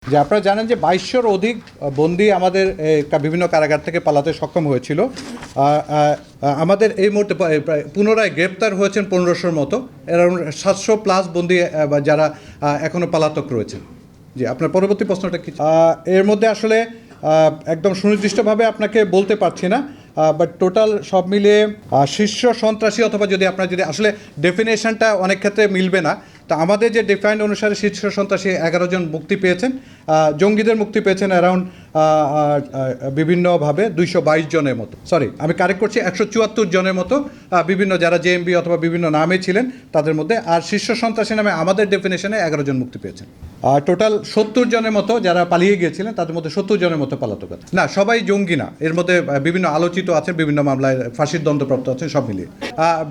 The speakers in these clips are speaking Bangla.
যে আপনারা জানেন যে ২২০০-র অধিক বন্দী আমাদের বিভিন্ন কারাগার থেকে পালাতে সক্ষম হয়েছিল। আমাদের এই মুহূর্তে প্রায় পুনরায় গ্রেপ্তার হয়েছেন ১৫০০-র মতো, অ্যারাউন্ড ৭০০+ বন্দী যারা এখনও পলাতক রয়েছেন। জি, আপনার পরবর্তী প্রশ্নটা কি? এর মধ্যে আসলে একদম সুনির্দিষ্টভাবে আপনাকে বলতে পারছি না, বাট টোটাল সব মিলিয়ে শীর্ষ সন্ত্রাসী অথবা যদি আসলে ডেফিনেশনটা অনেক ক্ষেত্রে মিলবে না, তা আমাদের যে ডিফাইন্ড অনুসারে শীর্ষ সন্ত্রাসী ১১ জন মুক্তি পেয়েছেন, জঙ্গিদের মুক্তি পেয়েছেন অ্যারাউন্ড বিভিন্নভাবে ২২২ জনের মতো, সরি আমি কারেক্ট করছি ১৭৪ জনের মতো, বিভিন্ন যারা জেএমবি অথবা বিভিন্ন নামে ছিলেন তাদের মধ্যে। আর শীর্ষ সন্ত্রাসী নামে আমাদের ডেফিনেশনে ১১ জন মুক্তি পেয়েছেন। আর টোটাল ৭০ জনের মতো যারা পালিয়ে গিয়েছিলেন, তাদের মধ্যে ৭০ জনের মতো পলাতক আছে। না, সবাই জঙ্গি না, এর মধ্যে বিভিন্ন আলোচিত আছেন, বিভিন্ন মামলায় ফাঁসির দণ্ডপ্রাপ্ত আছেন, সব মিলিয়ে।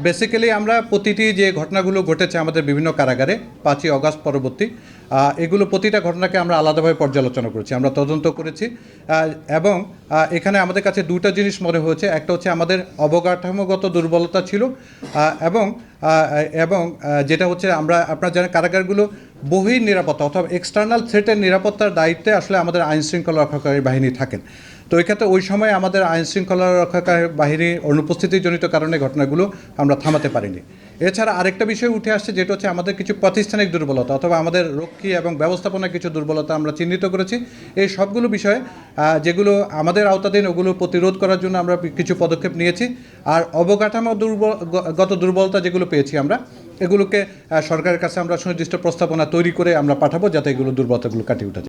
বেসিক্যালি আমরা প্রতিটি যে ঘটনাগুলো ঘটেছে আমাদের বিভিন্ন কারাগারে ৫ই অগাস্ট পরবর্তী, এগুলো প্রতিটা ঘটনাকে আমরা আলাদাভাবে পর্যালোচনা করেছি, আমরা তদন্ত করেছি। এবং এখানে আমাদের কাছে দুটো জিনিস মনে হয়েছে। একটা হচ্ছে আমাদের অবকাঠামোগত দুর্বলতা ছিল, এবং যেটা হচ্ছে আপনারা জানেন কারাগারগুলো বহির নিরাপত্তা অথবা এক্সটার্নাল থ্রেটের নিরাপত্তার দায়িত্বে আসলে আমাদের আইনশৃঙ্খলা রক্ষাকারী বাহিনী থাকেন। তো এক্ষেত্রে ওই সময় আমাদের আইনশৃঙ্খলা রক্ষাকারী বাহিনীর অনুপস্থিতিজনিত কারণে ঘটনাগুলো আমরা থামাতে পারিনি। এছাড়া আরেকটা বিষয় উঠে আসছে, যেটা হচ্ছে আমাদের কিছু প্রাতিষ্ঠানিক দুর্বলতা অথবা আমাদের রক্ষী এবং ব্যবস্থাপনার কিছু দুর্বলতা আমরা চিহ্নিত করেছি। এই সবগুলো বিষয়ে যেগুলো আমাদের আওতাধীন, ওগুলো প্রতিরোধ করার জন্য আমরা কিছু পদক্ষেপ নিয়েছি। আর অবকাঠামো গত দুর্বলতা যেগুলো পেয়েছি আমরা, এগুলোকে সরকারের কাছে আমরা সুনির্দিষ্ট প্রস্তাবনা তৈরি করে আমরা পাঠাবো, যাতে এগুলো দুর্বলতাগুলো কাটিয়ে উঠা যায়।